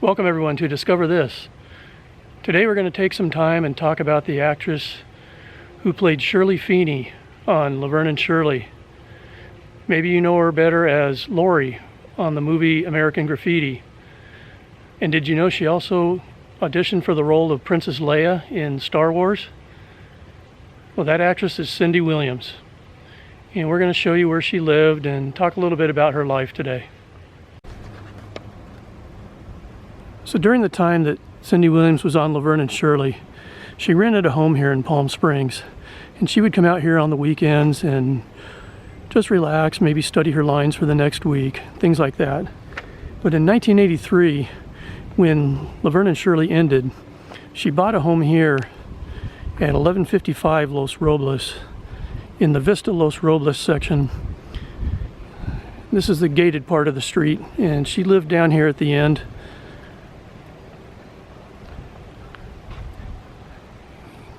Welcome everyone to Discover This. Today we're going to take some time and talk about the actress who played Shirley Feeney on Laverne and Shirley. Maybe you know her better as Lori on the movie American Graffiti. And did you know she also auditioned for the role of Princess Leia in Star Wars? Well, that actress is Cindy Williams. And we're going to show you where she lived and talk a little bit about her life today. So during the time that Cindy Williams was on Laverne and Shirley, she rented a home here in Palm Springs, and she would come out here on the weekends and just relax, maybe study her lines for the next week, things like that. But in 1983, when Laverne and Shirley ended, she bought a home here at 1155 Los Robles in the Vista Los Robles section. This is the gated part of the street, and she lived down here at the end.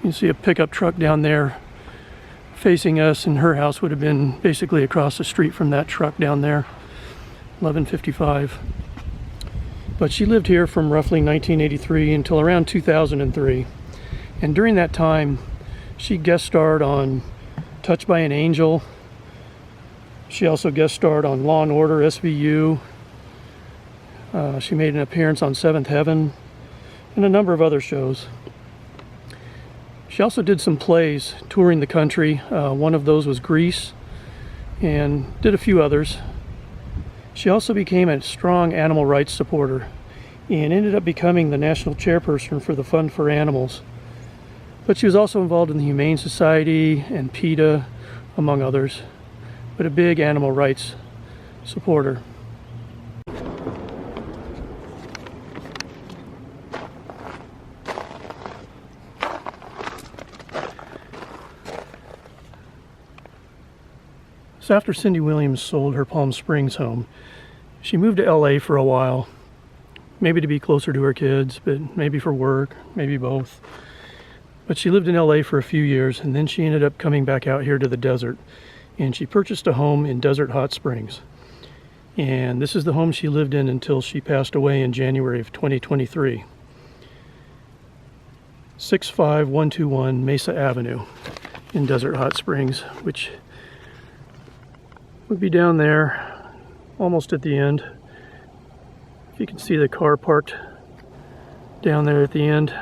You see a pickup truck down there facing us, and her house would have been basically across the street from that truck down there, 1155. But she lived here from roughly 1983 until around 2003. And during that time, she guest starred on Touched by an Angel. She also guest starred on Law and Order SVU. She made an appearance on Seventh Heaven and a number of other shows. She also did some plays touring the country. One of those was Grease, and did a few others. She also became a strong animal rights supporter and ended up becoming the national chairperson for the Fund for Animals. But she was also involved in the Humane Society and PETA, among others, but a big animal rights supporter. So after Cindy Williams sold her Palm Springs home, she moved to LA for a while, maybe to be closer to her kids, but maybe for work, maybe both. But she lived in LA for a few years, and then she ended up coming back out here to the desert, and she purchased a home in Desert Hot Springs. And this is the home she lived in until she passed away in January of 2023. 65121 Mesa Avenue in Desert Hot Springs, which would be down there, almost at the end. If you can see the car parked down there at the end,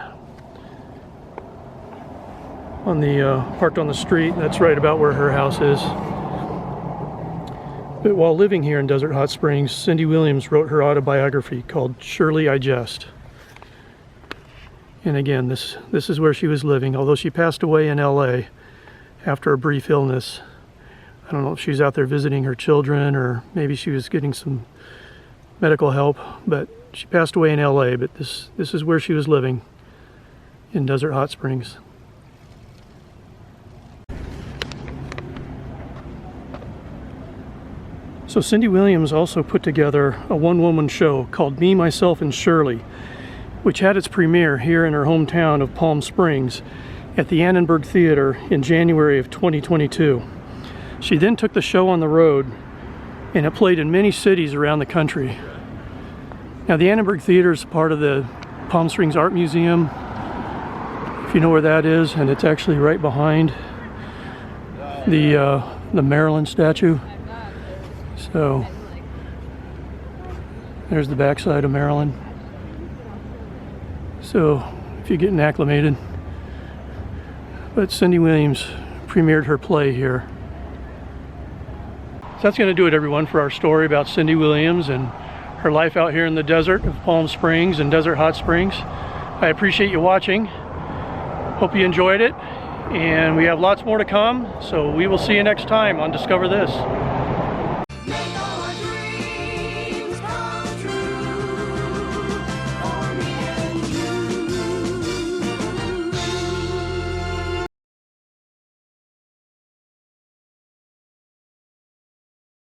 on the parked on the street. That's right about where her house is. But while living here in Desert Hot Springs, Cindy Williams wrote her autobiography called Shirley I Jest. And again, this is where she was living, although she passed away in LA after a brief illness. I don't know if she was out there visiting her children, or maybe she was getting some medical help, but she passed away in LA. But this is where she was living, in Desert Hot Springs. So Cindy Williams also put together a one-woman show called Me, Myself, and Shirley, which had its premiere here in her hometown of Palm Springs at the Annenberg Theater in January of 2022. She then took the show on the road, and it played in many cities around the country. Now, the Annenberg Theater is part of the Palm Springs Art Museum, if you know where that is, and it's actually right behind the Maryland statue. So there's the backside of Maryland. So if you're getting acclimated. But Cindy Williams premiered her play here. So that's going to do it, everyone, for our story about Cindy Williams and her life out here in the desert of Palm Springs and Desert Hot Springs. I appreciate you watching. Hope you enjoyed it. And we have lots more to come. So we will see you next time on Discover This.